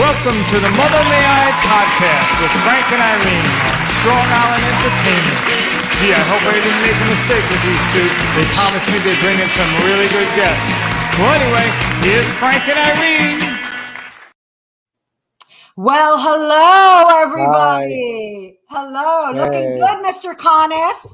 Welcome to the Mother May I podcast with Frank and Irene on Strong Island Entertainment. Gee, I hope I didn't make a mistake with these two. They promised me they'd bring in some really good guests. Well, anyway, here's Frank and Irene. Well, hello, everybody. Hi. Hello. Hey. Looking good, Mr. Conniff.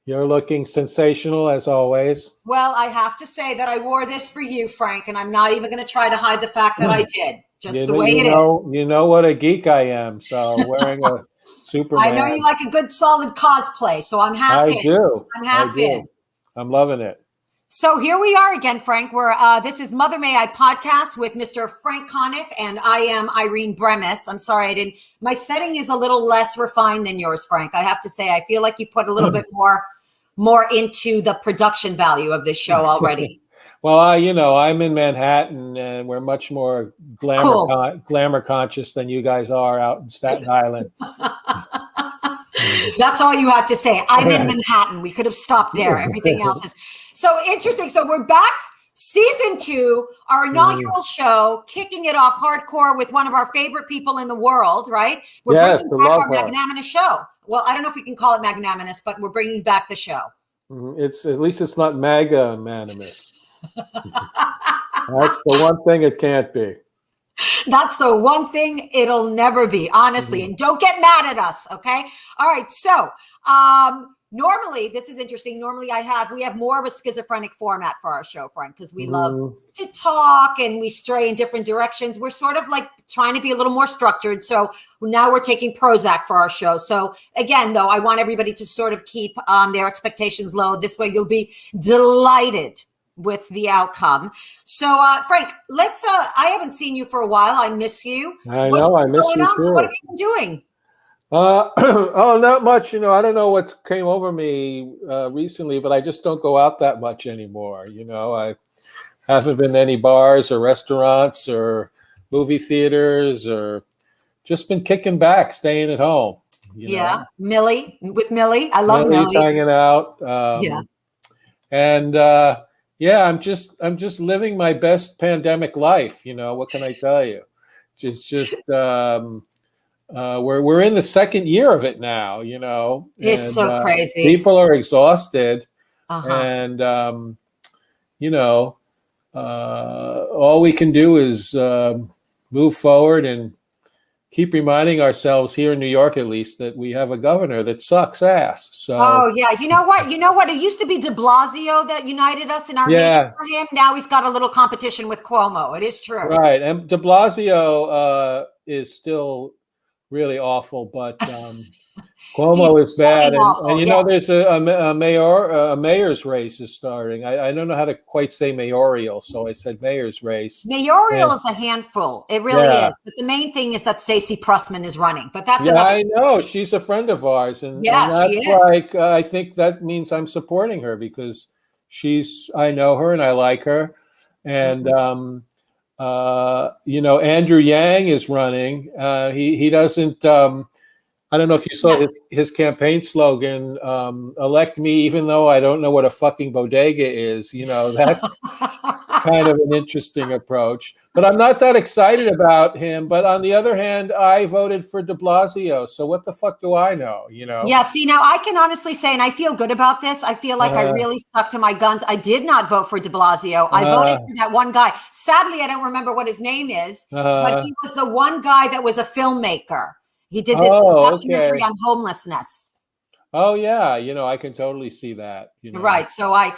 You're looking sensational, as always. Well, I have to say that I wore this for you, Frank, and I'm not even going to try to hide the fact that I did. Just the way it is. You know what a geek I am, so wearing a Superman. I know you like a good, solid cosplay, so I'm half in. I do. I'm half in. I'm loving it. So here we are again, Frank. This is Mother May I podcast with Mr. Frank Conniff, and I am Irene Bremis. I'm sorry, my setting is a little less refined than yours, Frank. I have to say, I feel like you put a little bit more into the production value of this show already. Well, I'm in Manhattan, and we're much more glamour conscious than you guys are out in Staten Island. That's all you had to say. I'm in Manhattan. We could have stopped there. Everything else is so interesting. So we're back, season 2, our inaugural show, kicking it off hardcore with one of our favorite people in the world, right? We're bringing back our magnanimous show. Well, I don't know if we can call it magnanimous, but we're bringing back the show. It's at least it's not magnanimous. That's the one thing it can't be. That's the one thing it'll never be, honestly. And don't get mad at us, okay? All right. So normally, this is interesting. Normally we have more of a schizophrenic format for our show, Frank, because we love to talk and we stray in different directions. We're sort of like trying to be a little more structured. So now we're taking Prozac for our show. So again, though, I want everybody to sort of keep their expectations low. This way you'll be delighted with the outcome. So, Frank, I haven't seen you for a while. I miss you. I know, I miss you too. So what have you been doing? Not much. I don't know what's came over me recently, but I just don't go out that much anymore. I haven't been to any bars or restaurants or movie theaters, or just been kicking back, staying at home. Yeah. Millie. I love Millie. Hanging out. I'm just living my best pandemic life. What can I tell you? We're in the second year of it now. It's so crazy. People are exhausted, and all we can do is move forward and keep reminding ourselves here in New York, at least, that we have a governor that sucks ass. So, oh yeah, you know what? It used to be De Blasio that united us in our hatred for him. Now he's got a little competition with Cuomo. It is true, right? And De Blasio is still really awful, but Cuomo is bad. And there's a mayor's race is starting. I don't know how to quite say mayoral, so I said mayor's race. Mayoral is a handful. It really is. But the main thing is that Stacey Pressman is running. But that's I know. She's a friend of ours. And that's she is. I think that means I'm supporting her because I know her and I like her. And, Andrew Yang is running. He doesn't, I don't know if you saw his campaign slogan, elect me even though I don't know what a fucking bodega is. That's kind of an interesting approach. But I'm not that excited about him. But on the other hand, I voted for De Blasio. So what the fuck do I know? Yeah, see, now I can honestly say, and I feel good about this, I feel like I really stuck to my guns. I did not vote for De Blasio. I voted for that one guy. Sadly, I don't remember what his name is, but he was the one guy that was a filmmaker. He did this documentary on homelessness. Oh yeah, I can totally see that. Right. So I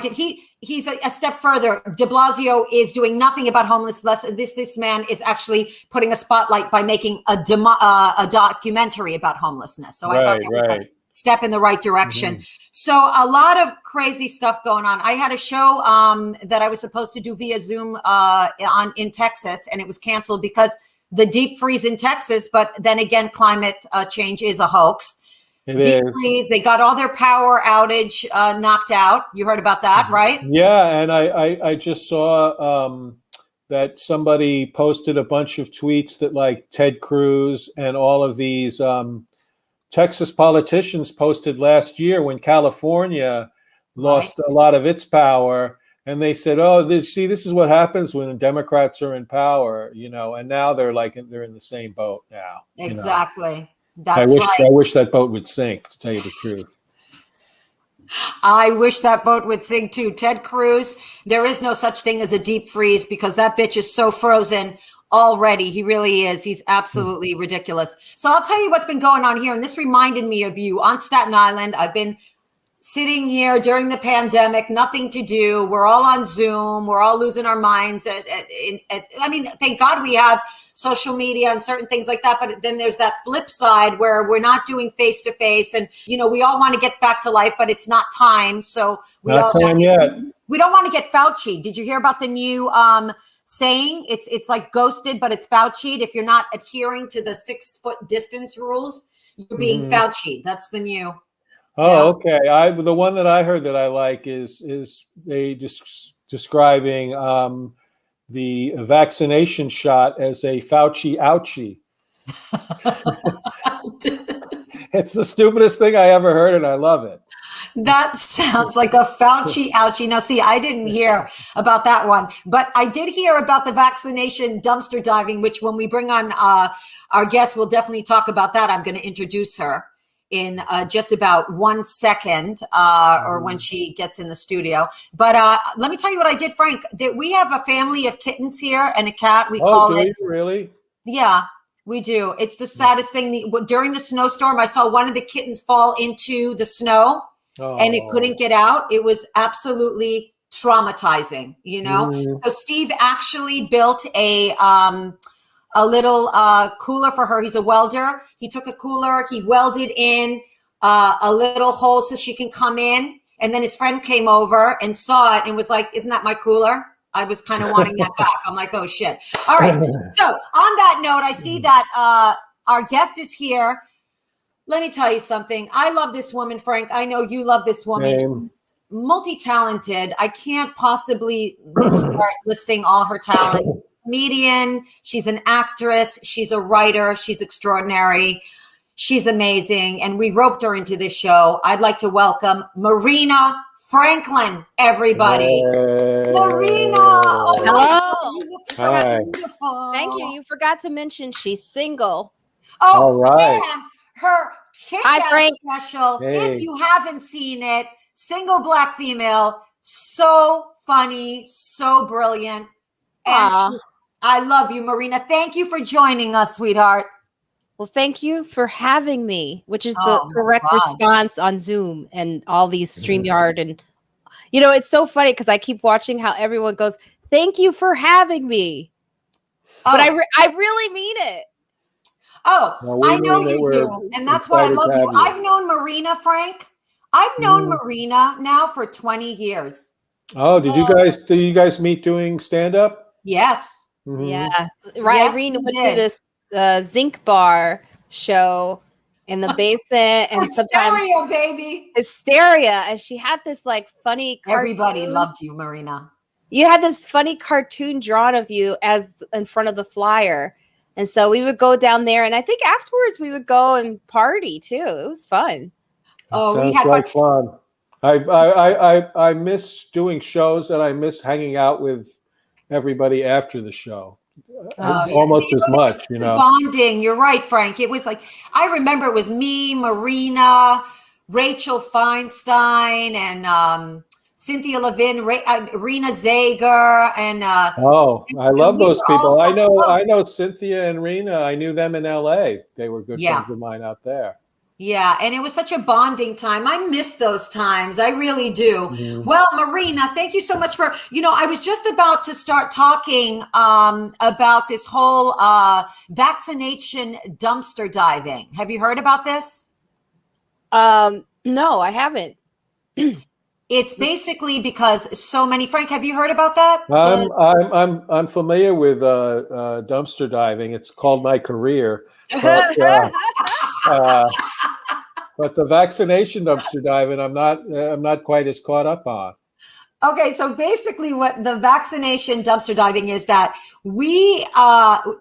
did. He's a step further. De Blasio is doing nothing about homelessness. This man is actually putting a spotlight by making a documentary about homelessness. So I thought that was a step in the right direction. Mm-hmm. So a lot of crazy stuff going on. I had a show that I was supposed to do via Zoom in Texas, and it was canceled because the deep freeze in Texas, but then again, climate change is a hoax. Deep freeze, they got all their power outage knocked out. You heard about that, right? Yeah, and I just saw that somebody posted a bunch of tweets that like Ted Cruz and all of these Texas politicians posted last year when California lost a lot of its power, and they said, "Oh, this is what happens when Democrats are in power," and now they're in the same boat now. Exactly. That's right. I wish that boat would sink, to tell you the truth. I wish that boat would sink too. Ted Cruz, there is no such thing as a deep freeze because that bitch is so frozen already. He really is. He's absolutely ridiculous. So I'll tell you what's been going on here. And this reminded me of you on Staten Island. I've been sitting here during the pandemic, nothing to do. We're all on Zoom. We're all losing our minds. I mean, thank God we have social media and certain things like that. But then there's that flip side where we're not doing face to face. And, we all want to get back to life, but it's not time. So we don't want to get Fauci. Did you hear about the new saying? It's like ghosted, but it's Fauci'd. If you're not adhering to the 6 foot distance rules, you're being Fauci'd. That's the new. Oh, okay. The one that I heard that I like is they describing the vaccination shot as a Fauci ouchie. It's the stupidest thing I ever heard, and I love it. That sounds like a Fauci ouchie. Now, see, I didn't hear about that one, but I did hear about the vaccination dumpster diving, which when we bring on our guest, we'll definitely talk about that. I'm going to introduce her in just about 1 second or when she gets in the studio. But let me tell you what I did, Frank. We have a family of kittens here and a cat. We call it. You really? Yeah, we do. It's the saddest thing. During the snowstorm, I saw one of the kittens fall into the snow and it couldn't get out. It was absolutely traumatizing, So Steve actually built a little cooler for her. He's a welder. He took a cooler, he welded in a little hole so she can come in. And then his friend came over and saw it and was like, "Isn't that my cooler?" I was kind of wanting that back. I'm like, oh shit. All right. So on that note, I see that our guest is here. Let me tell you something. I love this woman, Frank. I know you love this woman. Multi-talented. I can't possibly start listing all her talent. Comedian, she's an actress, she's a writer, she's extraordinary, she's amazing, and we roped her into this show. I'd like to welcome Marina Franklin, everybody. Marina, hello. You look so beautiful. Thank you. You forgot to mention she's single. Oh, all right. And her kick-ass special, if you haven't seen it, single Black female, so funny, so brilliant. And I love you, Marina. Thank you for joining us, sweetheart. Well, thank you for having me, which is the correct response on Zoom and all these StreamYard. And, it's so funny because I keep watching how everyone goes, "Thank you for having me." But I really mean it. I know you do. And that's why I love you. I've known Marina, Frank. I've known Marina now for 20 years. Oh, did you guys meet doing stand-up? Yes. Mm-hmm. Yeah, right. Yes, Irene went to this Zinc Bar show in the basement, and sometimes Hysteria, and she had this funny cartoon. Everybody loved you, Marina. You had this funny cartoon drawn of you as in front of the flyer, and so we would go down there, and I think afterwards we would go and party too. It was fun. We had fun. I miss doing shows, and I miss hanging out with everybody after the show almost as much, bonding. You're right, Frank. It was I remember it was me, Marina, Rachel Feinstein, and Cynthia Levin, Rena Zager, and I love those people. I know Cynthia and Rena. I knew them in LA. They were good friends of mine out there. Yeah, and it was such a bonding time. I miss those times. I really do. Mm-hmm. Well, Marina, thank you so much for, I was just about to start talking about this whole vaccination dumpster diving. Have you heard about this? No, I haven't. It's basically because so many, Frank, have you heard about that? I'm familiar with dumpster diving. It's called my career. But the vaccination dumpster diving, I'm not quite as caught up on. Okay, so basically what the vaccination dumpster diving is that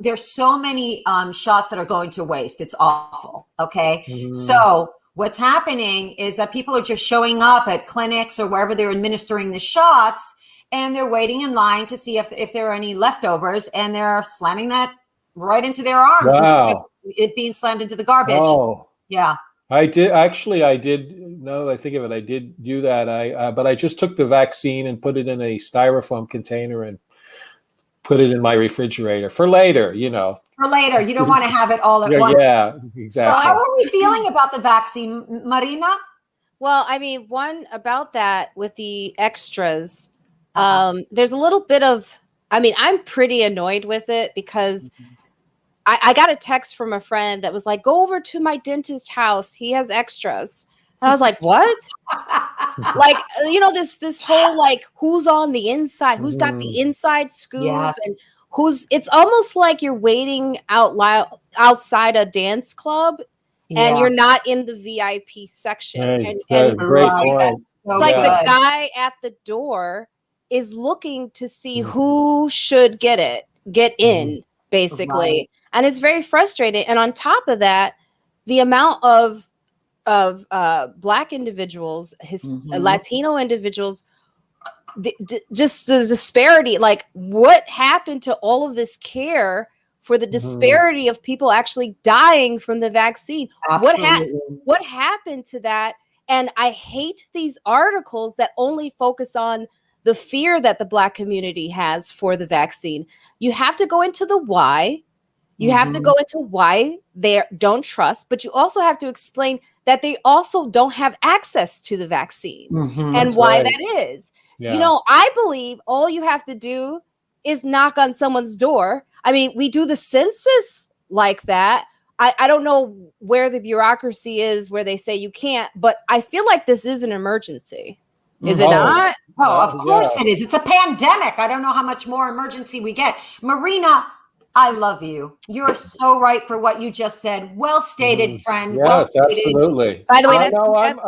there's so many shots that are going to waste. It's awful, okay? Mm-hmm. So what's happening is that people are just showing up at clinics or wherever they're administering the shots, and they're waiting in line to see if there are any leftovers, and they're slamming that right into their arms instead of it being slammed into the garbage. Oh, yeah. I did. Now that I think of it, I did do that. But I just took the vaccine and put it in a styrofoam container and put it in my refrigerator for later, For later. You don't want to have it all at once. Yeah, exactly. So how are we feeling about the vaccine, Marina? Well, I mean, one about that with the extras, there's a little bit of, I'm pretty annoyed with it because I got a text from a friend that was like, go over to my dentist house. He has extras. And I was like, what? Like, this whole, like, who's on the inside, who's got the inside scoop, and it's almost like you're waiting out loud outside a dance club and you're not in the VIP section. And great point. It's like the guy at the door is looking to see who should get in, basically. Right. And it's very frustrating. And on top of that, the amount of Black individuals, Latino individuals, just the disparity, like what happened to all of this care for the disparity of people actually dying from the vaccine? What happened to that? And I hate these articles that only focus on the fear that the Black community has for the vaccine. You have to go into the why. You have to go into why they don't trust, but you also have to explain that they also don't have access to the vaccine and why that is. Yeah. I believe all you have to do is knock on someone's door. I mean, we do the census like that. I don't know where the bureaucracy is where they say you can't, but I feel like this is an emergency. Is it not? Oh, of course it is. It's a pandemic. I don't know how much more emergency we get. Marina, I love you. You're so right for what you just said. Well stated, friend. Yes, well stated. Absolutely. By the way, that's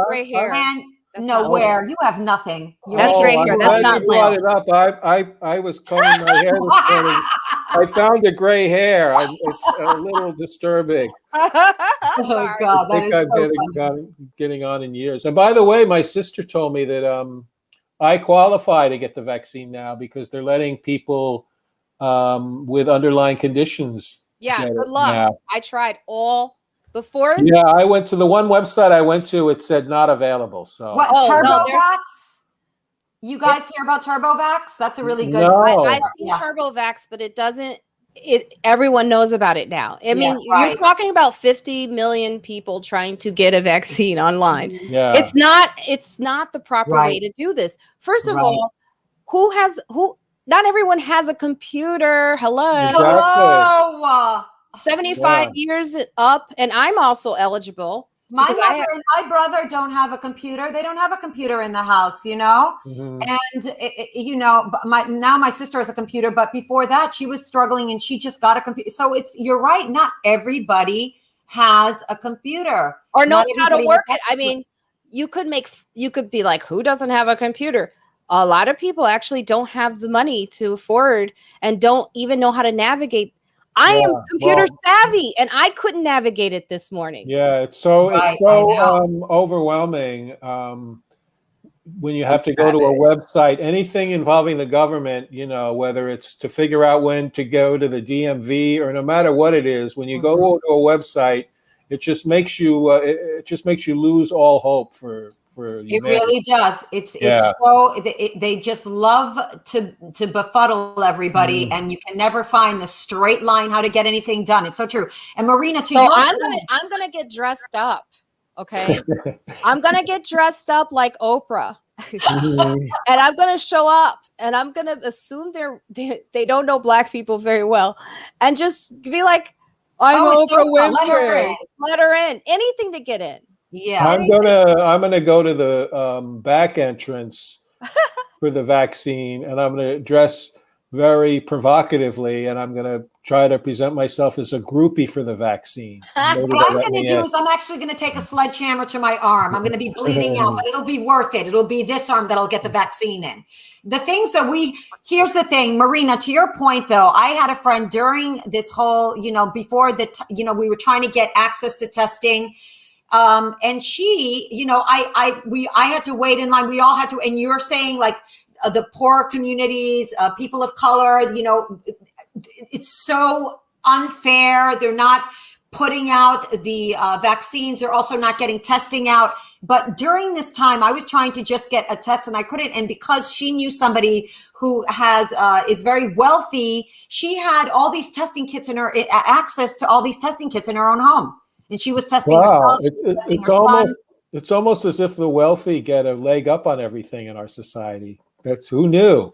gray hair. Man, nowhere. You have nothing. That's gray hair. That's not you brought it up. I was combing my hair this morning. I found a gray hair. It's a little disturbing. Oh God, that is so getting on in years. And by the way, my sister told me that I qualify to get the vaccine now because they're letting people with underlying conditions. Yeah, good luck. Now. I tried all before. Yeah, I went to the one website I went to. It said not available. So what? TurboVax? You guys hear about TurboVax? That's a really good. I've seen TurboVax, but it doesn't. Everyone knows about it now. I mean, you're talking about 50 million people trying to get a vaccine online. Yeah, it's not the proper way to do this. First of all, who? Not everyone has a computer. Hello. Exactly. 75 years up, and I'm also eligible. My mother and my brother don't have a computer. They don't have a computer in the house, And my sister has a computer, but before that, she was struggling, and she just got a computer. So you're right. Not everybody has a computer or knows how to work it. I mean, you could be like, who doesn't have a computer? A lot of people actually don't have the money to afford and don't even know how to navigate. I am computer savvy, and I couldn't navigate it this morning. Yeah, it's so overwhelming when you have to go to a website, anything involving the government, whether it's to figure out when to go to the DMV or no matter what it is, when you go to a website, it just makes you lose all hope for humanity. It really does. It's so they just love to befuddle everybody, and you can never find the straight line how to get anything done. It's so true. And Marina, I'm gonna get dressed up. Okay, I'm gonna get dressed up like Oprah, and I'm gonna show up, and I'm gonna assume they don't know Black people very well, and just be like, I'm Oprah Winfrey. Let her in. Anything to get in. Yeah, I'm gonna go to the back entrance for the vaccine, and I'm gonna dress very provocatively, and I'm gonna try to present myself as a groupie for the vaccine. What I'm gonna do is I'm actually gonna take a sledgehammer to my arm. I'm gonna be bleeding out, but it'll be worth it. It'll be this arm that'll get the vaccine in. The things that here's the thing, Marina, to your point though, I had a friend during this whole, before we were trying to get access to testing. And she, I had to wait in line. We all had to, and you're saying like the poor communities, people of color. It's so unfair. They're not putting out the vaccines. They're also not getting testing out. But during this time, I was trying to just get a test and I couldn't. And because she knew somebody who is very wealthy, she had all these testing kits in her access to all these testing kits in her own home. And she was testing herself. It's almost as if the wealthy get a leg up on everything in our society. That's who knew.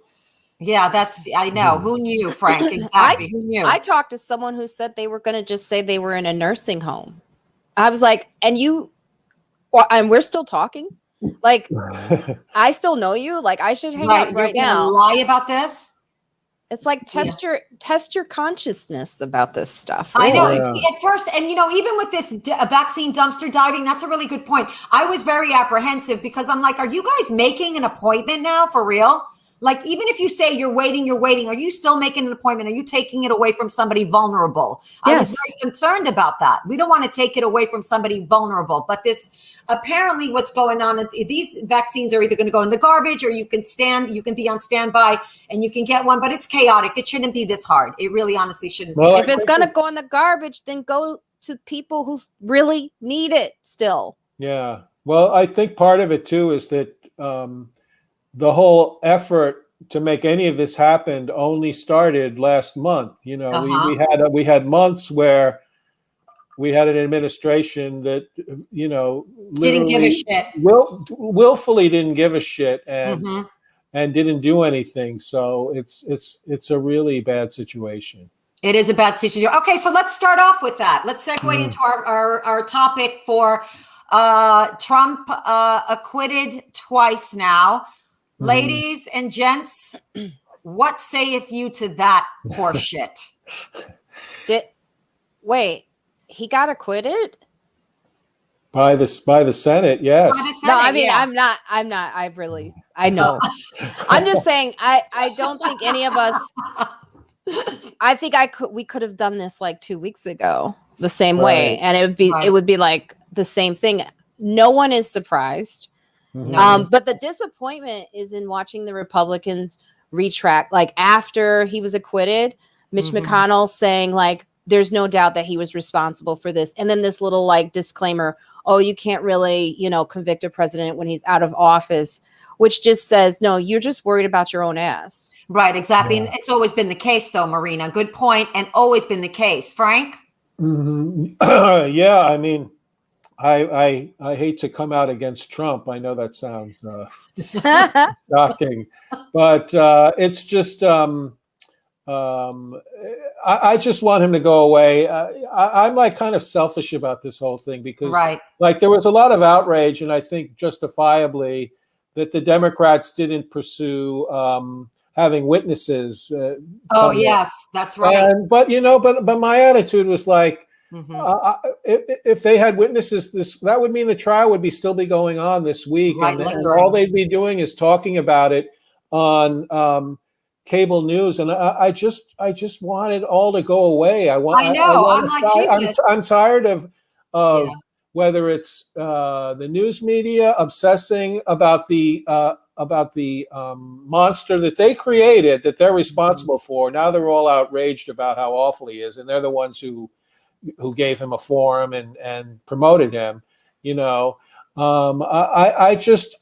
Yeah, I know. Who knew, Frank? Exactly. Who knew? I talked to someone who said they were going to just say they were in a nursing home. I was like, and we're still talking? Like, I still know you? Like, I should hang out right now. You're lie about this? It's like test your consciousness about this stuff. Really. I know. At first, and even with this vaccine dumpster diving, that's a really good point. I was very apprehensive because I'm like, are you guys making an appointment now for real? Like, even if you say you're waiting, are you still making an appointment? Are you taking it away from somebody vulnerable? Yes. I was very concerned about that. We don't want to take it away from somebody vulnerable. But apparently what's going on, these vaccines are either going to go in the garbage or you can be on standby and you can get one, but it's chaotic. It shouldn't be this hard. It really honestly shouldn't be. If it's going to go in the garbage, then go to people who really need it still. Yeah. Well, I think part of it too is that, the whole effort to make any of this happen only started last month. We had months where we had an administration that, didn't give a shit. Willfully didn't give a shit and didn't do anything. So it's a really bad situation. It is a bad situation. Okay, so let's start off with that. Let's segue into our topic for Trump acquitted twice now. Ladies and gents, what saith you to that horseshit? Wait, he got acquitted? By the Senate, yes. By the Senate, no, I mean, yeah. I know. I'm just saying, I don't think any of us, I think we could have done this like 2 weeks ago, the same way. And it would be like the same thing. No one is surprised. But the disappointment is in watching the Republicans retract. Like after he was acquitted, Mitch McConnell saying like, there's no doubt that he was responsible for this. And then this little like disclaimer, you can't really, convict a president when he's out of office, which just says, no, you're just worried about your own ass. Right, exactly. Yeah. And it's always been the case though, Marina. Good point. And always been the case. Frank? Yeah, I mean, I hate to come out against Trump. I know that sounds shocking, but it's just I just want him to go away. I'm like kind of selfish about this whole thing because like there was a lot of outrage, and I think justifiably that the Democrats didn't pursue having witnesses. Yes, that's right. But my attitude was like, if they had witnesses, that would mean the trial would still be going on this week, and all they'd be doing is talking about it on cable news. And I just want it all to go away. I'm tired of whether it's the news media obsessing about the monster that they created, that they're responsible for. Now they're all outraged about how awful he is, and they're the ones who gave him a forum and promoted him. I just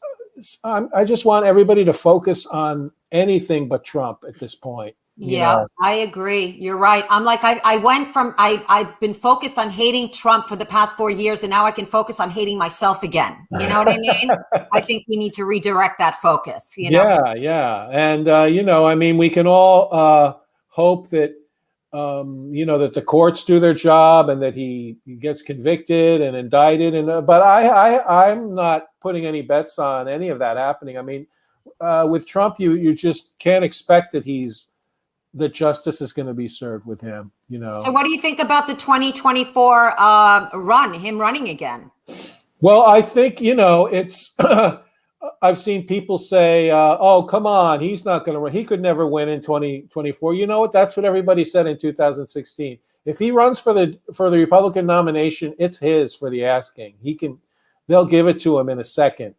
want everybody to focus on anything but Trump at this point. I agree. You're right. I'm like, I've been focused on hating Trump for the past 4 years, and now I can focus on hating myself again. You know what I mean? I think we need to redirect that focus. Yeah. And, I mean, we can all hope that, that the courts do their job and that he gets convicted and indicted. But I'm not putting any bets on any of that happening. I mean, with Trump, you just can't expect that justice is going to be served with him. So what do you think about the 2024 him running again? Well, I think, it's I've seen people say, oh, come on, he's not going to run. He could never win in 2024. You know what? That's what everybody said in 2016. If he runs for the Republican nomination, it's his for the asking. They'll give it to him in a second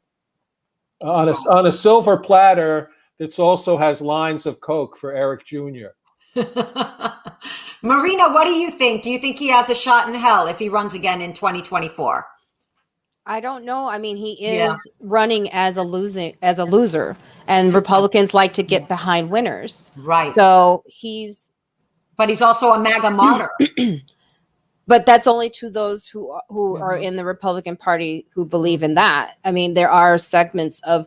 on a silver platter. that also has lines of coke for Eric Jr. Marina, what do you think? Do you think he has a shot in hell if he runs again in 2024? I don't know. I mean, he is running as a loser, and Republicans like to get behind winners. Right. So but he's also a MAGA martyr. But that's only to those who are in the Republican Party who believe in that. I mean, there are segments of,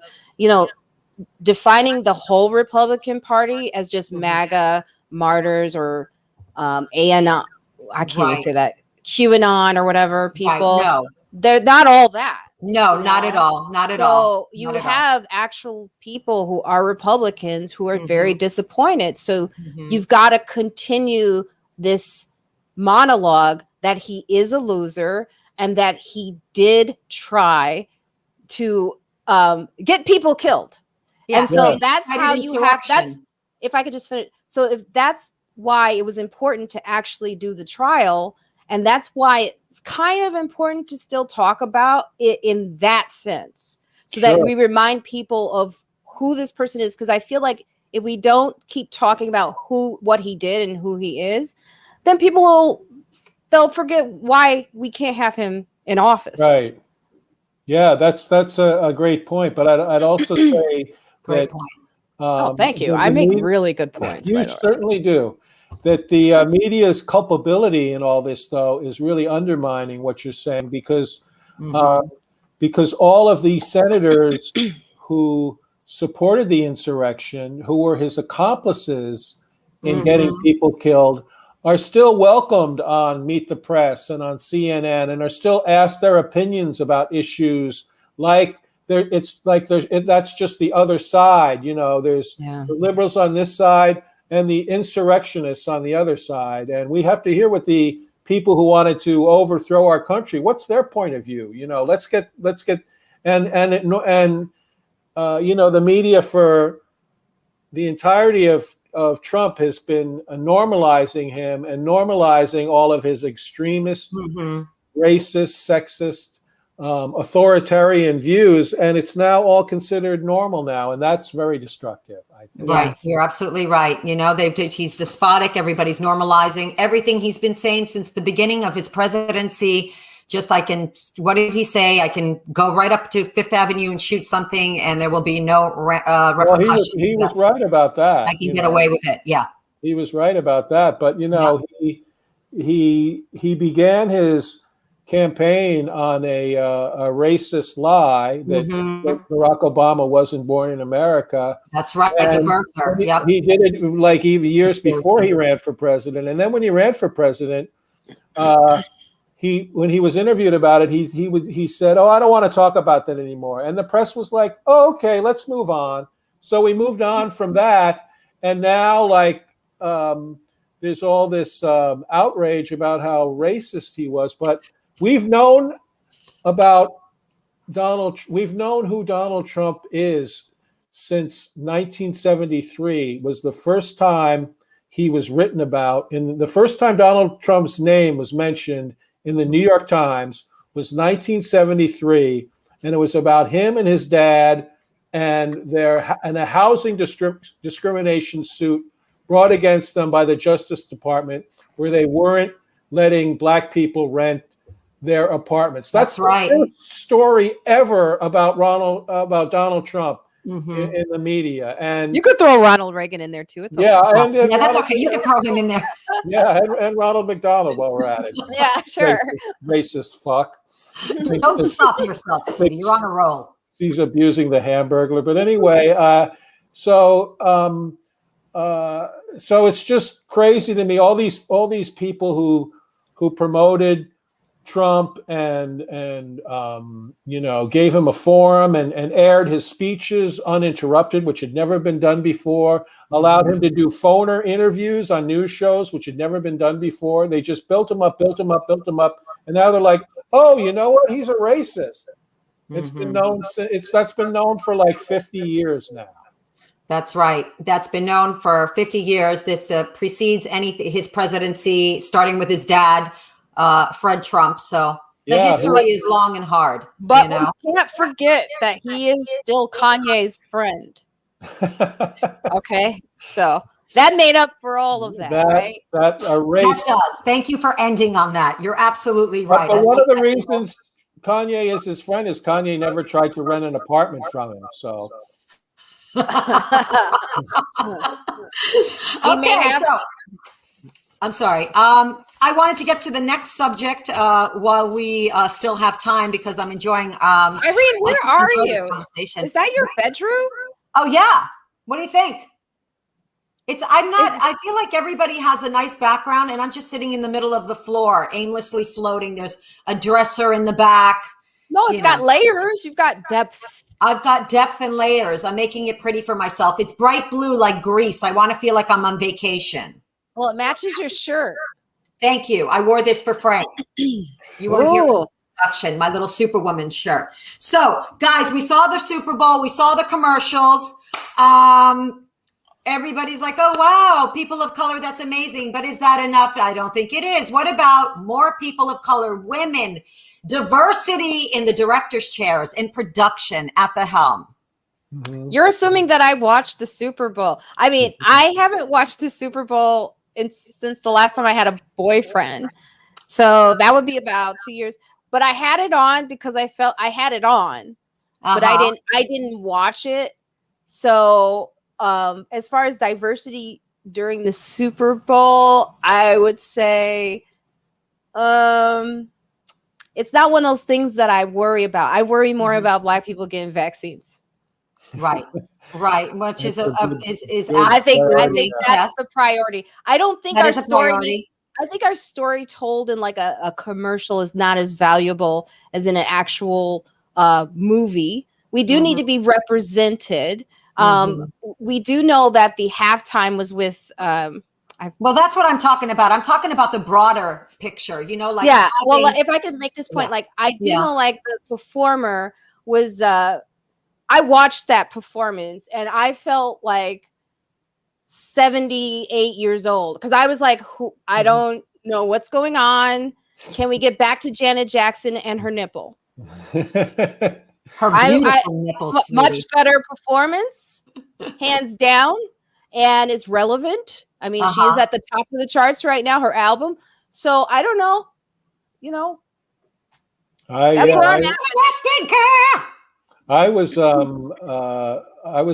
defining the whole Republican Party as just MAGA martyrs or ANI, I can't even say that, QAnon or whatever people. Right. No. They're not all that. No, not at all. Not at all. So you have actual people who are Republicans who are very disappointed. So you've got to continue this monologue that he is a loser and that he did try to get people killed. Yeah. And so that's how you have, if I could just finish. So if that's why it was important to actually do the trial, and that's why it's kind of important to still talk about it in that sense, so that we remind people of who this person is. Because I feel like if we don't keep talking about what he did and who he is, then they'll forget why we can't have him in office. Right. Yeah, that's a great point. But I'd also say great point. Thank you. I make really good points. You certainly do. That the media's culpability in all this, though, is really undermining what you're saying, because all of the senators who supported the insurrection, who were his accomplices in getting people killed, are still welcomed on Meet the Press and on CNN, and are still asked their opinions about issues like that's just the other side. There's the liberals on this side and the insurrectionists on the other side, and we have to hear what the people who wanted to overthrow our country, what's their point of view. Let's get the media for the entirety of Trump has been normalizing him and normalizing all of his extremist, racist, sexist, authoritarian views, and it's now all considered normal now, and that's very destructive, I think. Right, you're absolutely right. He's despotic. Everybody's normalizing everything he's been saying since the beginning of his presidency. What did he say? I can go right up to Fifth Avenue and shoot something, and there will be no repercussions. He was right about that. I can get away with it. Yeah, he was right about that. But he began his campaign on a racist lie that Barack Obama wasn't born in America. That's right, the birther. Yep. He did it like even years before he ran for president, and then when he ran for president, when he was interviewed about it, he said, "Oh, I don't want to talk about that anymore." And the press was like, "Oh, okay, let's move on." So we moved on from that, and now there's all this outrage about how racist he was, but we've known who Donald Trump is since 1973 was the first time he was written about. And the first time Donald Trump's name was mentioned in the New York Times was 1973. And it was about him and his dad and a housing discrimination suit brought against them by the Justice Department, where they weren't letting Black people rent their apartments. That's right. The first story ever about Donald Trump in the media. And you could throw Ronald Reagan in there too. It's okay. And that's okay. You can throw him in there. and Ronald McDonald while we're at it. Yeah, sure. Racist fuck. Don't stop yourself, sweetie. You're on a roll. He's abusing the Hamburglar. But anyway, so it's just crazy to me. All these people who promoted Trump and gave him a forum and aired his speeches uninterrupted, which had never been done before, allowed him to do phoner interviews on news shows, which had never been done before. They just built him up. And now they're like, oh, you know what? He's a racist. It's been known. That's been known for like 50 years now. That's right. That's been known for 50 years. This precedes his presidency, starting with his dad, Fred Trump. So the history is long and hard. But we can't forget that he is still Kanye's friend. Okay, so that made up for all of that, right? That erased. That does. Thank you for ending on that. You're absolutely right. But one of the reasons Kanye is his friend is Kanye never tried to rent an apartment from him. So. Okay, so I'm sorry. I wanted to get to the next subject while we still have time because I'm enjoying. Irene, where are you? Conversation. Is that your bedroom? Oh yeah. What do you think? I feel like everybody has a nice background, and I'm just sitting in the middle of the floor, aimlessly floating. There's a dresser in the back. No, it's got layers. You've got depth. I've got depth and layers. I'm making it pretty for myself. It's bright blue like Greece. I want to feel like I'm on vacation. Well, it matches your shirt. Thank you. I wore this for Frank. You won't hear the production, my little Superwoman shirt. So, guys, we saw the Super Bowl. We saw the commercials. Everybody's like, oh, wow, people of color, that's amazing. But is that enough? I don't think it is. What about more people of color, women, diversity in the director's chairs, in production, at the helm? Mm-hmm. You're assuming that I watched the Super Bowl. I mean, I haven't watched the Super Bowl since the last time I had a boyfriend. So that would be about 2 years. But I had it on because I felt I had it on. But I didn't watch it. So as far as diversity during the Super Bowl, I would say it's not one of those things that I worry about. I worry more about Black people getting vaccines. Right. Which is I think that's the priority. I don't think our story. I think our story told in like a commercial is not as valuable as in an actual movie. We do need to be represented. We do know that the halftime was with. Well, that's what I'm talking about. I'm talking about the broader picture. You know, like well, if I could make this point, like I do know, like the performer was. I watched that performance and I felt like 78 years old because I was like, I don't know what's going on. Can we get back to Janet Jackson and her nipple? Her beautiful nipples. Much better performance, hands down, and it's relevant. I mean, she is at the top of the charts right now, her album. So I don't know, that's where I'm at. I was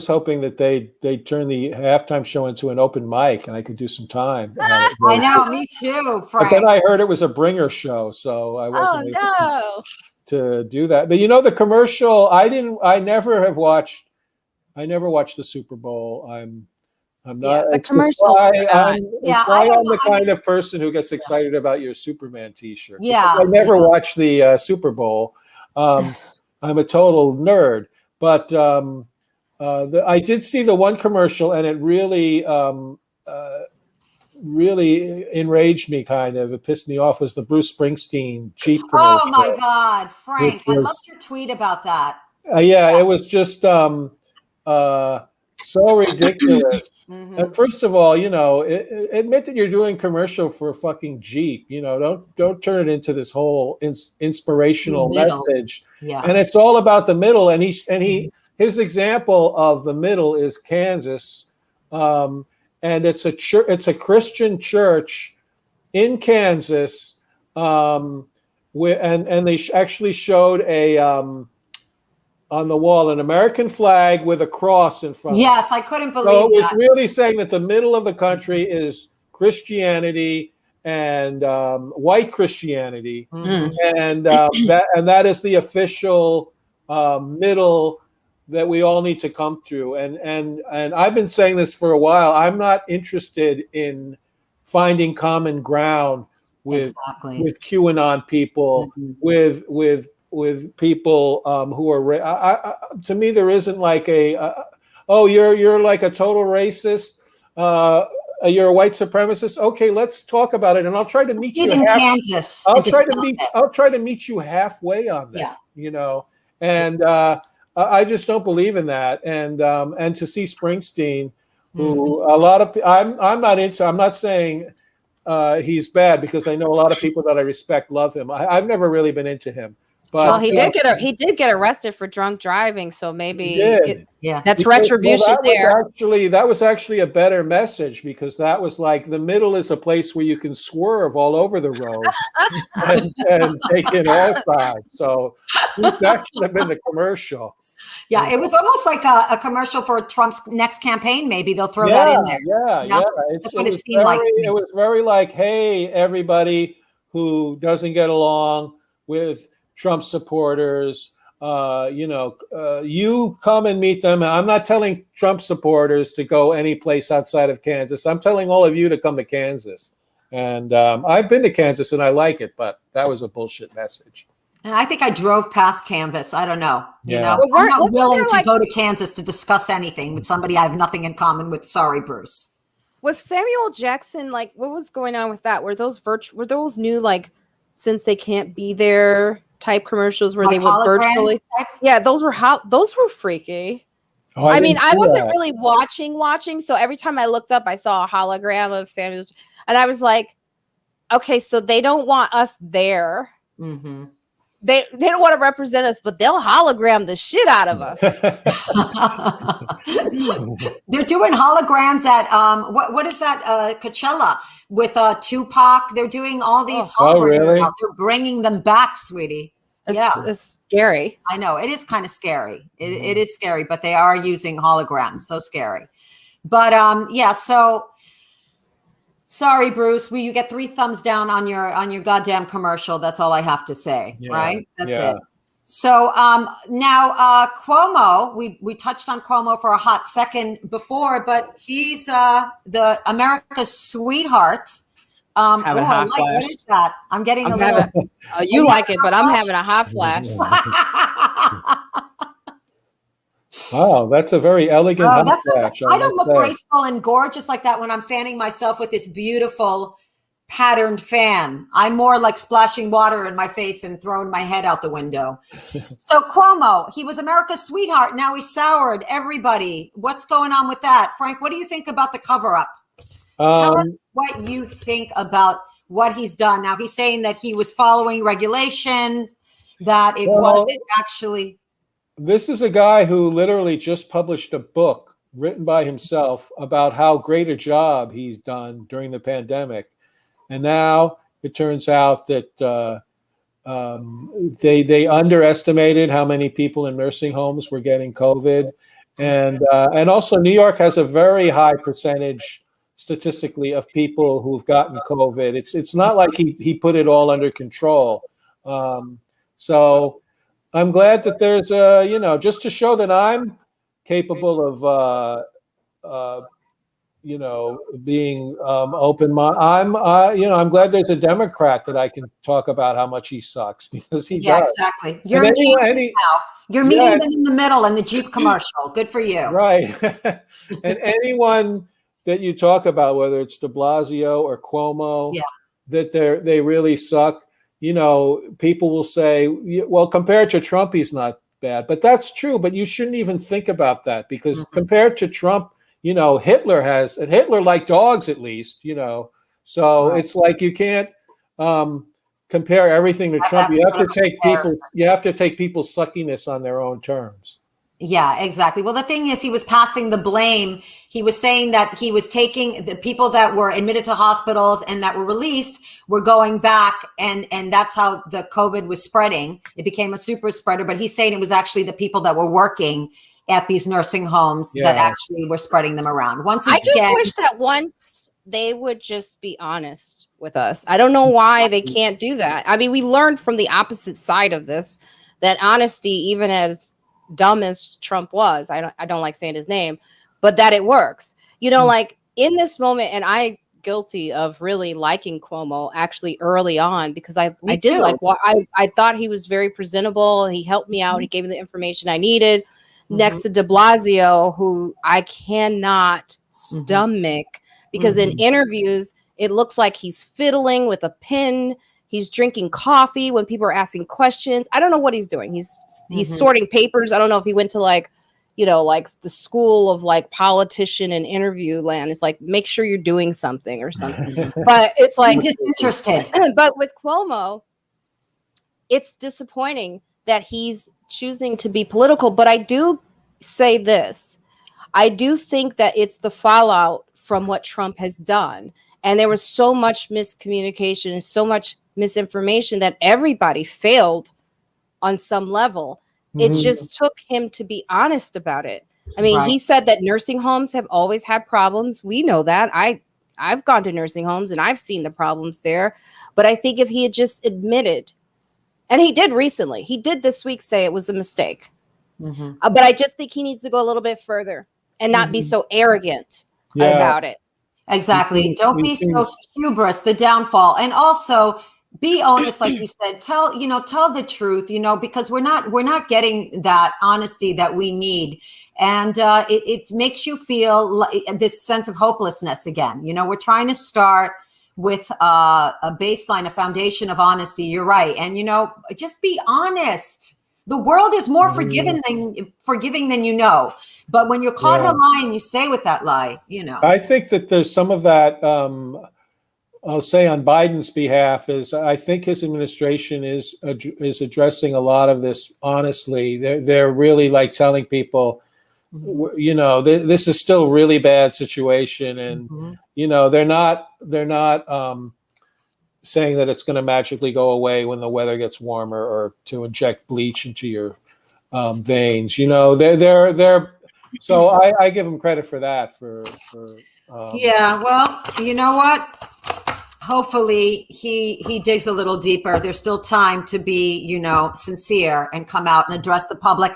hoping that they'd turn the halftime show into an open mic and I could do some time. I know, me too, Frank. But then I heard it was a bringer show, so I wasn't able to do that. But the commercial, I never watched the Super Bowl. I'm not. The commercial. I'm the kind of person who gets excited about your Superman T-shirt. Yeah, I never watched the Super Bowl. I'm a total nerd, but I did see the one commercial, and it really enraged me. Kind of, it pissed me off. Was the Bruce Springsteen Jeep commercial? Oh my God, Frank! I loved your tweet about that. It was just so ridiculous. And first of all, admit that you're doing commercial for a fucking Jeep. Don't turn it into this whole inspirational message. Yeah. And it's all about the middle. And his example of the middle is Kansas, and it's a Christian church in Kansas, and they actually showed on the wall an American flag with a cross in front. Yes, I couldn't believe so it was really saying that the middle of the country is Christianity and white Christianity, and that is the official middle that we all need to come through. And I've been saying this for a while. I'm not interested in finding common ground with QAnon people, with people who are to me there isn't like you're like a total racist, you're a white supremacist. Okay, let's talk about it, and I'll try to meet you in Kansas. I'll try to meet you halfway on that. And I just don't believe in that. And to see Springsteen, who a lot of I'm not saying he's bad, because I know a lot of people that I respect love him. I've never really been into him. But well, he did get arrested for drunk driving, so maybe that's because, retribution that was actually a better message, because that was like, the middle is a place where you can swerve all over the road and take in all sides. So that should have been the commercial. Yeah, it was almost like a commercial for Trump's next campaign. Maybe they'll throw that in there. Yeah. That's what it seemed like. It was very like, hey, everybody who doesn't get along with Trump supporters, you come and meet them. I'm not telling Trump supporters to go any place outside of Kansas. I'm telling all of you to come to Kansas. And I've been to Kansas and I like it, but that was a bullshit message. And I think I drove past Canvas. I don't know. You know, Well, I'm not willing to go to Kansas to discuss anything with somebody I have nothing in common with. Sorry, Bruce. Was Samuel Jackson, like, what was going on with that? Were those new, like, since they can't be there type commercials where like they would virtually type? Yeah, those were freaky. I mean, I wasn't really watching, so every time I looked up I saw a hologram of Samuel, and I was like, okay, so they don't want us there. Mm-hmm. They don't want to represent us, but they'll hologram the shit out of us. They're doing holograms at what is that Coachella with Tupac. They're doing all these holograms. Really? They're bringing them back, sweetie. It's scary. I know, it is kind of scary. It is scary, but they are using holograms. So scary. But so sorry, Bruce. You get 3 thumbs down on your goddamn commercial. That's all I have to say. Right? That's it. So now Cuomo, we touched on Cuomo for a hot second before, but he's the America's sweetheart. What is that? I'm getting a little. You like it, but I'm having a hot flash. Wow, that's a very elegant hot flash. I don't look graceful and gorgeous like that when I'm fanning myself with this beautiful patterned fan. I'm more like splashing water in my face and throwing my head out the window. So Cuomo, he was America's sweetheart. Now he's soured everybody. What's going on with that? Frank, what do you think about the cover-up? Tell us what you think about what he's done. Now he's saying that he was following regulations, that it wasn't actually. This is a guy who literally just published a book written by himself about how great a job he's done during the pandemic. And now it turns out that they underestimated how many people in nursing homes were getting COVID. And also New York has a very high percentage statistically of people who've gotten COVID. It's not like he put it all under control. So I'm glad that there's just to show that I'm capable of being open-minded. I'm glad there's a Democrat that I can talk about how much he sucks, because he does. Exactly. You're now. You're meeting them in the middle in the Jeep commercial. Good for you. Right. And anyone that you talk about, whether it's de Blasio or Cuomo, that they really suck. People will say, well, compared to Trump, he's not bad. But that's true. But you shouldn't even think about that, because compared to Trump, Hitler liked dogs, at least, So it's like you can't compare everything to Trump. You have to take people's suckiness on their own terms. Yeah, exactly. Well, the thing is, he was passing the blame. He was saying that he was taking the people that were admitted to hospitals and that were released were going back, and that's how the COVID was spreading. It became a super spreader, but he's saying it was actually the people that were working at these nursing homes that actually were spreading them around. I just wish that once they would just be honest with us. I don't know why they can't do that. I mean, we learned from the opposite side of this that honesty, even as dumb as Trump was, I don't like saying his name, but that it works. Like in this moment, and I guilty of really liking Cuomo actually early on, because I did like what I thought he was very presentable. He helped me out. He gave me the information I needed. Next to de Blasio, who I cannot stomach, because in interviews, it looks like he's fiddling with a pen. He's drinking coffee when people are asking questions. I don't know what he's doing. He's sorting papers. I don't know if he went to like the school of like politician and interview land. It's like, make sure you're doing something or something. But it's like disinterested. But with Cuomo, it's disappointing that he's choosing to be political. But I do say this. I do think that it's the fallout from what Trump has done. And there was so much miscommunication and so much misinformation that everybody failed on some level. It just took him to be honest about it. I mean, he said that nursing homes have always had problems. We know that. I've gone to nursing homes and I've seen the problems there. But I think if he had just admitted, and he did recently, he did this week say it was a mistake. But I just think he needs to go a little bit further and not be so arrogant about it. Exactly. Don't be so hubris, the downfall. And also be honest, like you said, tell the truth, because we're not getting that honesty that we need. And it makes you feel this sense of hopelessness again. We're trying to start with a baseline, a foundation of honesty. You're right. And, just be honest. The world is more forgiving than you know. But when you're caught in a lie and you stay with that lie, I think that there's some of that, I'll say on Biden's behalf, is I think his administration is addressing a lot of this honestly. They're really like telling people, this is still a really bad situation. And, they're not saying that it's going to magically go away when the weather gets warmer or to inject bleach into your veins. They're so I give them credit for that. Yeah, well, you know what? Hopefully he digs a little deeper. There's still time to be, sincere and come out and address the public.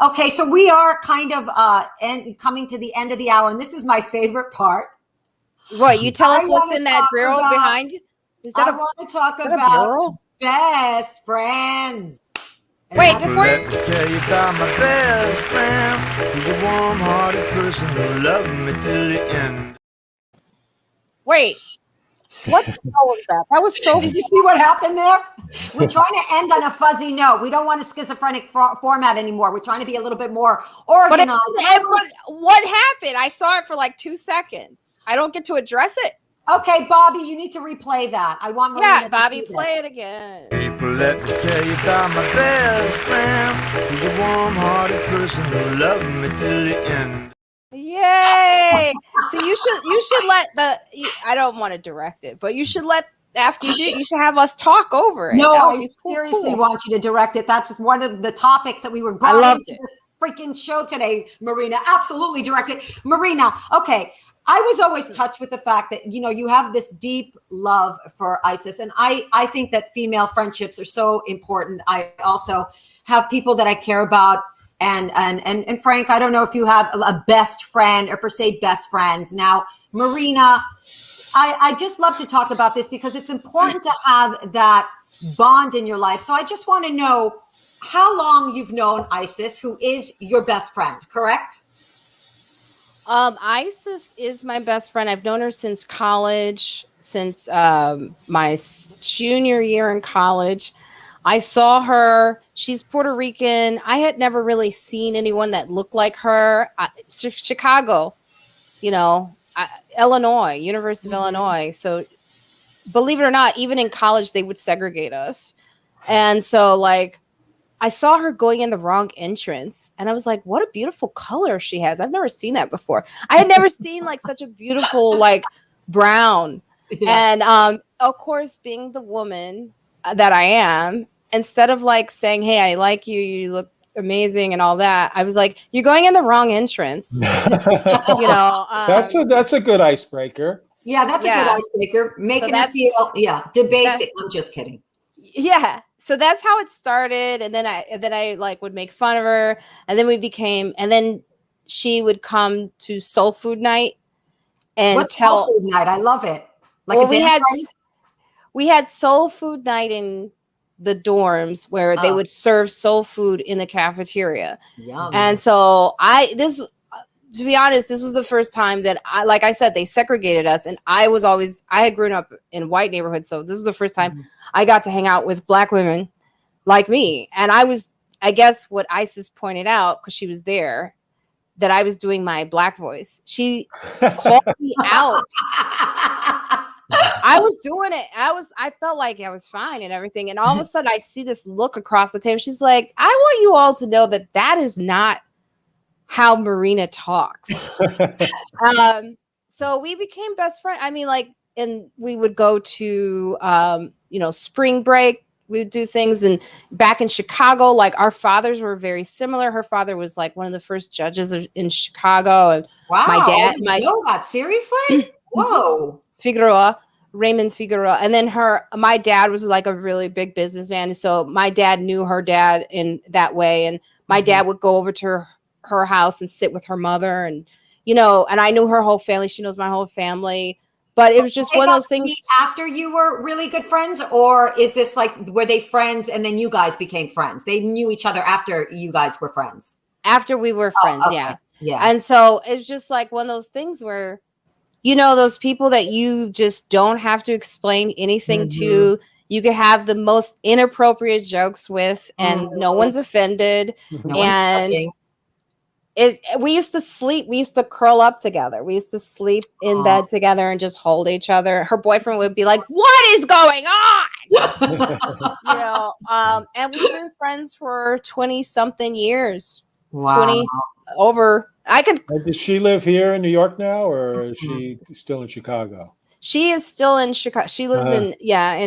Okay, so we are kind of coming to the end of the hour, and this is my favorite part. What, you tell us what's in that barrel behind you? I want to talk about best friends. Wait, before Let me tell you about my best friend. He's a warm-hearted person who loved me till the end. Wait. What the hell was that? That was so. Did you see what happened there? We're trying to end on a fuzzy note. We don't want a schizophrenic format anymore. We're trying to be a little bit more organized. But what happened? I saw it for like 2 seconds. I don't get to address it. Okay, Bobby, you need to replay that. I want Marina Bobby, play it again. People, let me tell you about my best friend. He's a warm-hearted person who loved me till the end. Yay! So you should let I don't want to direct it, but you should let, after you do it, you should have us talk over it. No, I seriously want you to direct it. That's one of the topics that we were brought into this freaking show today, Marina. Absolutely direct it. Marina, okay. I was always touched with the fact that, you have this deep love for Isis. And I think that female friendships are so important. I also have people that I care about. And Frank, I don't know if you have a best friend or per se best friends. Now, Marina, I just love to talk about this because it's important to have that bond in your life. So I just want to know how long you've known Isis, who is your best friend, correct? Isis is my best friend. I've known her since college, since my junior year in college. I saw her. She's Puerto Rican. I had never really seen anyone that looked like her. Chicago, Illinois, University of Illinois. So believe it or not, even in college, they would segregate us. And so I saw her going in the wrong entrance and I was like, what a beautiful color she has. I've never seen that before. I had never seen such a beautiful, brown. Yeah. And of course, being the woman that I am, instead of saying, hey, I like you, you look amazing and all that, I was like, you're going in the wrong entrance. That's a good icebreaker. Yeah, that's a good icebreaker. Making her feel, debasing. I'm just kidding. Yeah. So that's how it started. And then I would make fun of her. And then she would come to Soul Food Night and What's Soul Food Night? I love it. We had Soul Food Night in the dorms where they would serve soul food in the cafeteria. Yum. And so to be honest, this was the first time that like I said, they segregated us. And I had grown up in white neighborhoods. So this was the first time I got to hang out with Black women like me. And I guess what Isis pointed out, because she was there, that I was doing my Black voice. She called me out. I was doing it. I felt like I was fine and everything. And all of a sudden I see this look across the table. She's like, I want you all to know that is not how Marina talks. So we became best friends. I mean, like, and we would go to, spring break. We would do things. And back in Chicago, like our fathers were very similar. Her father was like one of the first judges in Chicago. And wow. My dad, I didn't know that. Seriously? Whoa. Raymond Figueroa. And then my dad was like a really big businessman. So my dad knew her dad in that way. And my dad would go over to her house and sit with her mother. And, and I knew her whole family. She knows my whole family. But it was just one of those things. After you were really good friends, or is this like, were they friends and then you guys became friends? They knew each other after you guys were friends? After we were friends, okay. Yeah. Yeah. And so it's just like one of those things where, those people that you just don't have to explain anything to. You can have the most inappropriate jokes with, and no one's offended. We used to sleep. We used to curl up together. We used to sleep in bed together and just hold each other. Her boyfriend would be like, "What is going on?" And we've been friends for 20-something years. Wow. 20 over. Does she live here in New York now, or is she still in Chicago? She is still in Chicago. She lives in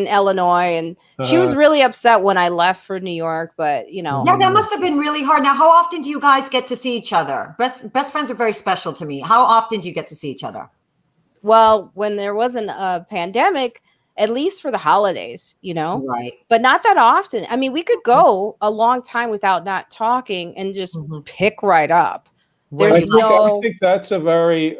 Illinois, and she was really upset when I left for New York. But yeah, that must have been really hard. Now, how often do you guys get to see each other? Best friends are very special to me. How often do you get to see each other? Well, when there wasn't a pandemic, at least for the holidays, right? But not that often. I mean, we could go a long time without not talking and just pick right up. I think that's a very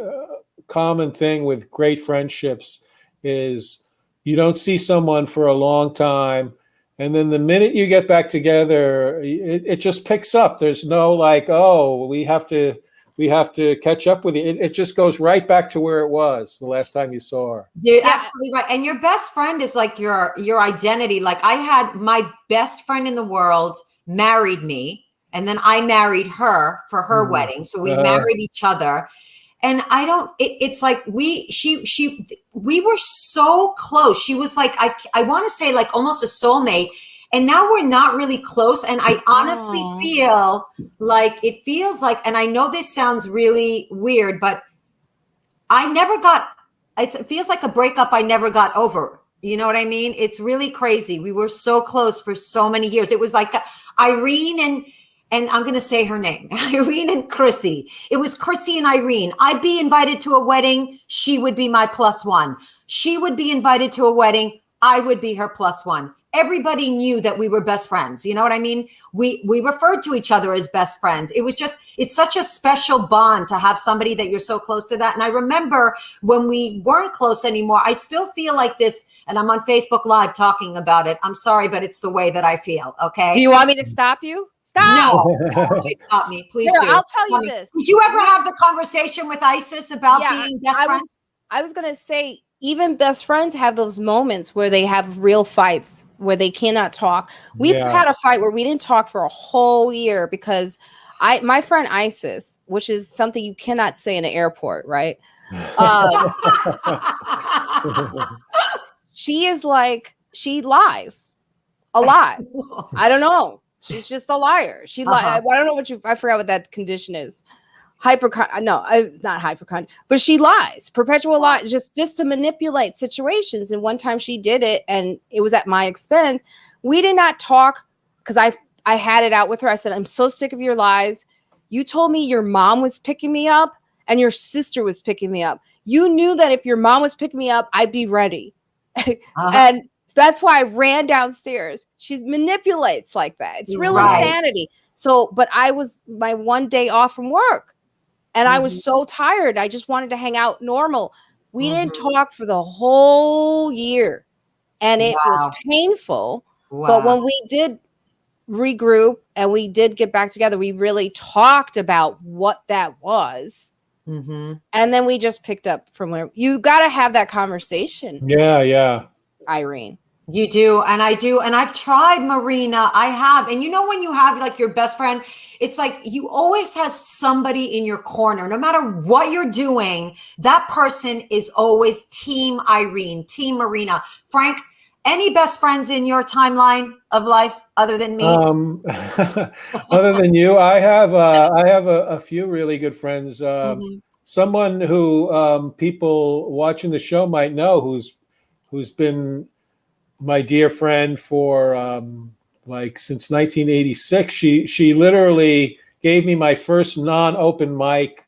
common thing with great friendships is you don't see someone for a long time, and then the minute you get back together, it just picks up. There's no like, oh, we have to catch up with you. It just goes right back to where it was the last time you saw her. You're absolutely right. And your best friend is like your identity. Like I had my best friend in the world married me, and then I married her for her wedding. So we married each other. And it's like we were so close. She was like, I want to say like almost a soulmate. And now we're not really close. And I honestly feel like and I know this sounds really weird, but it feels like a breakup I never got over. You know what I mean? It's really crazy. We were so close for so many years. It was like Irene and I'm going to say her name, Irene and Chrissy. It was Chrissy and Irene. I'd be invited to a wedding. She would be my +1. She would be invited to a wedding. I would be her +1. Everybody knew that we were best friends. You know what I mean? We referred to each other as best friends. It's such a special bond to have somebody that you're so close to that. And I remember when we weren't close anymore, I still feel like this, and I'm on Facebook Live talking about it. I'm sorry, but it's the way that I feel. Okay. Do you want me to stop you? Stop. No, please stop me. Please do. I'll tell you this. Did you ever have the conversation with Isis about being best friends? I was going to say, even best friends have those moments where they have real fights where they cannot talk. We've had a fight where we didn't talk for a whole year because my friend Isis, which is something you cannot say in an airport, right? She is like, she lies a lot. I don't know. She's just a liar. She lies. I don't know I forgot what that condition is. No, it's not hypercon, but she lies, perpetual lies, just to manipulate situations. And one time she did it, and it was at my expense. We did not talk because I had it out with her. I said, I'm so sick of your lies. You told me your mom was picking me up and your sister was picking me up. You knew that if your mom was picking me up, I'd be ready. And that's why I ran downstairs. She manipulates like that. It's real insanity. So, but I was my one day off from work. And I was so tired. I just wanted to hang out normal. We didn't talk for the whole year. And it was painful. But when we did regroup and we did get back together, we really talked about what that was. And then we just picked up from where you got to have that conversation. Yeah. Irene. You do, and I do, and I've tried, Marina. I have, and you know when you have like your best friend, it's like you always have somebody in your corner. No matter what you're doing, that person is always Team Irene, Team Marina. Frank, any best friends in your timeline of life other than me? Other than you, I have a few really good friends. Someone who people watching the show might know, who's been my dear friend for like since 1986. She literally gave me my first non-open mic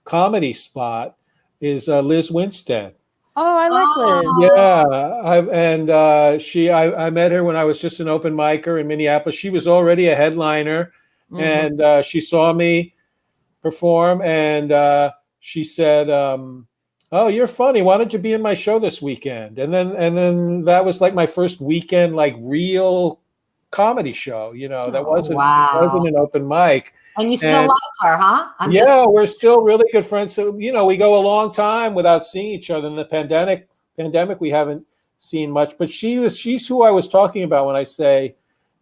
comedy spot. Is Liz Winstead. Oh, I like Liz. Yeah, I met her when I was just an open micer in Minneapolis. She was already a headliner, and she saw me perform, and she said, "Oh, you're funny. Why don't you be in my show this weekend?" And then that was like my first weekend, like real comedy show. That wasn't an open mic. And you still like her, huh? We're still really good friends. So, we go a long time without seeing each other. In the pandemic, we haven't seen much. But she's who I was talking about when I say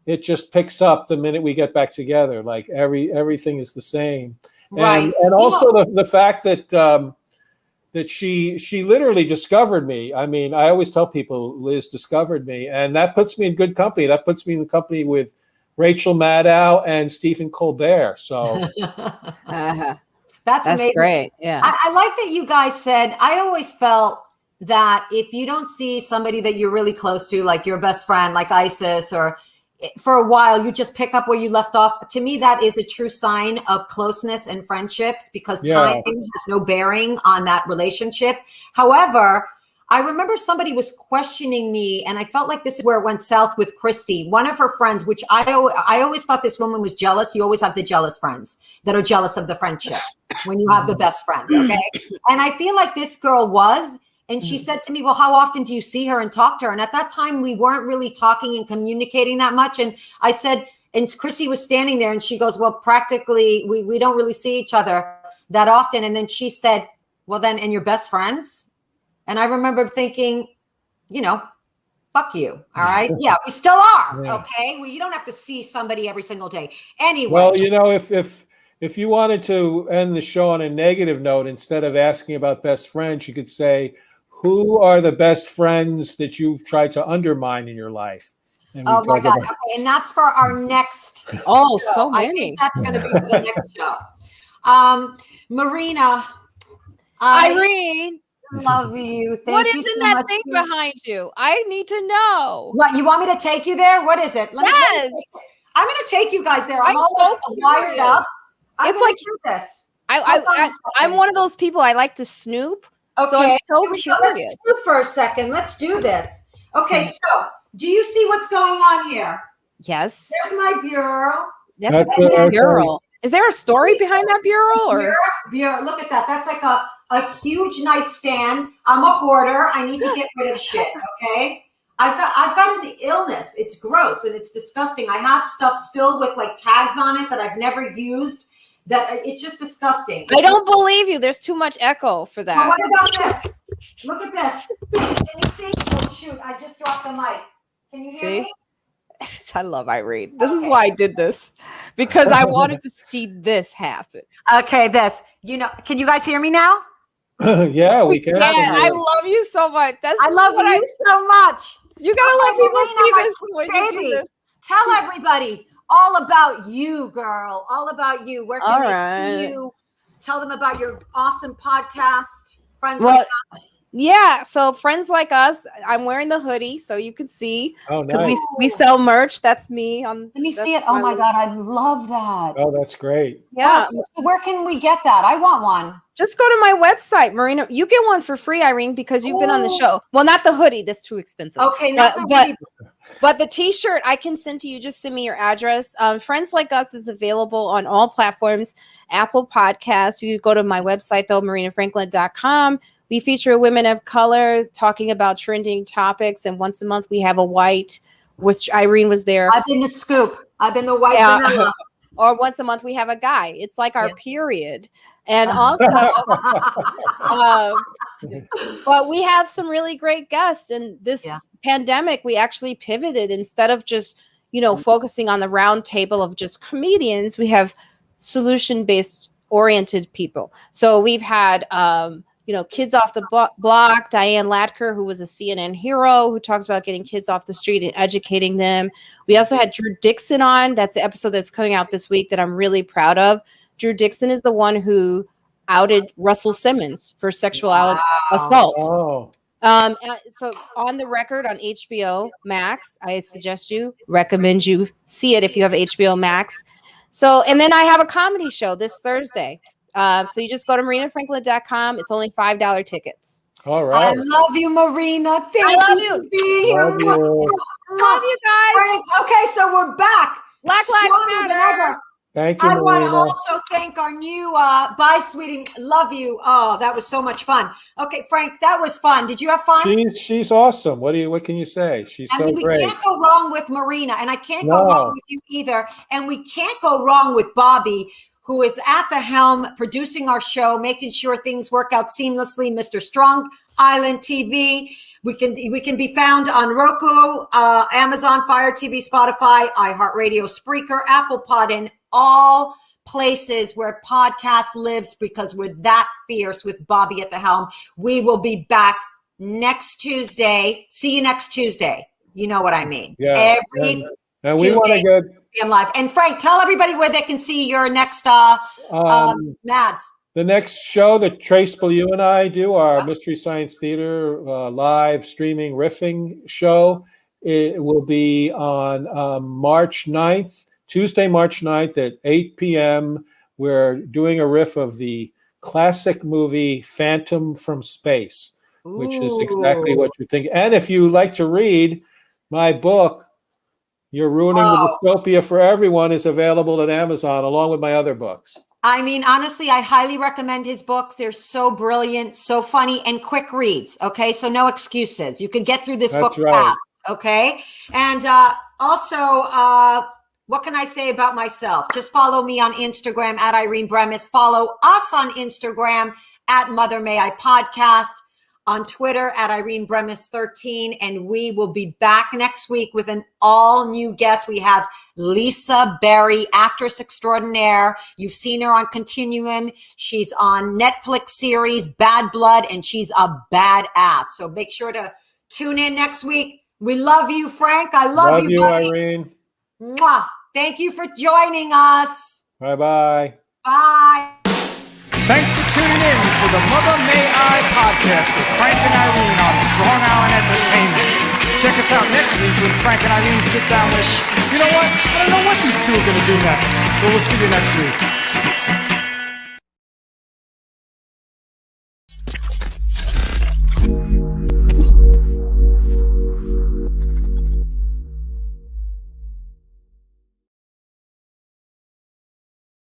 it just picks up the minute we get back together. Like everything is the same. Right. And also the fact that that she literally discovered me. I mean, I always tell people Liz discovered me, and that puts me in good company. That puts me in company with Rachel Maddow and Stephen Colbert. So that's amazing. Great. Yeah. I like that you guys said, I always felt that if you don't see somebody that you're really close to, like your best friend, like Isis, or for a while, you just pick up where you left off. To me, that is a true sign of closeness and friendships, because time has no bearing on that relationship. However, I remember somebody was questioning me, and I felt like this is where it went south with Christy, one of her friends, which I always thought this woman was jealous. You always have the jealous friends that are jealous of the friendship when you have the best friend, okay? And I feel like this girl was, and she said to me, well, how often do you see her and talk to her? And at that time, we weren't really talking and communicating that much. And I said, and Chrissy was standing there, and she goes, well, practically, we don't really see each other that often. And then she said, well, then, and your best friends? And I remember thinking, fuck you. All right. Yeah, we still are. Yeah. Okay. Well, you don't have to see somebody every single day. Anyway. Well, if you wanted to end the show on a negative note, instead of asking about best friends, you could say, who are the best friends that you've tried to undermine in your life? Oh my God. Okay. And that's for our next show. So many. I think that's going to be for the next show. Marina. Irene. Love you. Thank what you is so in that much thing behind you? I need to know. What, you want me to take you there? What is it? I'm going to take you guys there. I'm all so wired up. It's like do this. I'm one of those people. I like to snoop. Okay. So I'm so curious. Let's snoop for a second. Let's do this. Okay. So do you see what's going on here? Yes. There's my bureau. That's a bureau. Is there a story behind that bureau? Or bureau? Look at that. That's like a huge nightstand. I'm a hoarder. I need to get rid of shit. Okay. I've got an illness. It's gross and it's disgusting. I have stuff still with like tags on it that I've never used. That it's just disgusting. I don't believe you. There's too much echo for that. Well, what about this? Look at this. Can you see? Oh shoot! I just dropped the mic. Can you hear me? I love Irene. This is why I did this, because I wanted to see this happen. Okay, this. Can you guys hear me now? Yeah, we can. Yeah, I love you so much. I love you so much. You gotta let people see this when you do this. Tell everybody all about you, girl. All about you. Where can they see you? Tell them about your awesome podcast, Friends Like Us. Yeah, so Friends Like Us. I'm wearing the hoodie, so you can see. Oh, nice. We sell merch. That's me. Let me see it. Oh my God, I love that. Oh, that's great. Yeah. So where can we get that? I want one. Just go to my website, Marina. You get one for free, Irene, because you've been on the show. Well, not the hoodie. That's too expensive. Okay, but the t-shirt I can send to you. Just send me your address. Friends Like Us is available on all platforms. Apple Podcasts. You go to my website, though, marinafranklin.com. We feature women of color talking about trending topics. And once a month, we have a white, which Irene was there. I've been the scoop. I've been the white vanilla. or once a month we have a guy. It's like our period. And also, but we have some really great guests. And this pandemic, we actually pivoted. Instead of just, focusing on the round table of just comedians, we have solution-based oriented people. So we've had, Kids Off the Block, Diane Latker, who was a CNN hero, who talks about getting kids off the street and educating them. We also had Drew Dixon on. That's the episode that's coming out this week that I'm really proud of. Drew Dixon is the one who outed Russell Simmons for sexual assault. Oh. So on the record on HBO Max, I recommend you see it if you have HBO Max. So, and then I have a comedy show this Thursday. So you just go to marinafranklin.com. It's only $5 tickets. All right. I love you, Marina. Thank you for being here. Love you guys. Frank, okay, so we're back. Black Lives Matter. Thank you, I want to Marina. also thank our new bye, sweetie. Love you. Oh, that was so much fun. Okay, Frank, that was fun. Did you have fun? She's awesome. What can you say? She's so great. We can't go wrong with Marina, and I can't go wrong with you either. And we can't go wrong with Bobby, who is at the helm, producing our show, making sure things work out seamlessly. Mr. Strong Island TV. We can be found on Roku, Amazon Fire TV, Spotify, iHeartRadio, Spreaker, Apple Pod, and all places where podcast lives, because we're that fierce with Bobby at the helm. We will be back next Tuesday. See you next Tuesday. You know what I mean. Yeah. And we want to go live. And Frank, tell everybody where they can see your next Mads. The next show that Trace you and I do, our Mystery Science Theater live streaming riffing show, it will be on March 9th. Tuesday, March 9th at 8 p.m. We're doing a riff of the classic movie Phantom from Space, which is exactly what you're thinking. And if you like to read, my book, You're Ruining the Dystopia for Everyone, is available at Amazon along with my other books. I mean, honestly, I highly recommend his books. They're so brilliant, so funny, and quick reads. Okay, so no excuses. You can get through this book fast. Okay, and also, what can I say about myself? Just follow me on Instagram at Irene Bremis. Follow us on Instagram at Mother May I Podcast. On Twitter at Irene Bremis 13. And we will be back next week with an all new guest. We have Lisa Berry, actress extraordinaire. You've seen her on Continuum. She's on Netflix series Bad Blood, and she's a badass. So make sure to tune in next week. We love you, Frank. I love you, buddy. Irene. Mwah. Thank you for joining us. Bye-bye. Bye. Thanks for tuning in to the Mother May I podcast with Frank and Irene on Strong Island Entertainment. Check us out next week when Frank and Irene sit down with, you know what? I don't know what these two are going to do next, but we'll see you next week.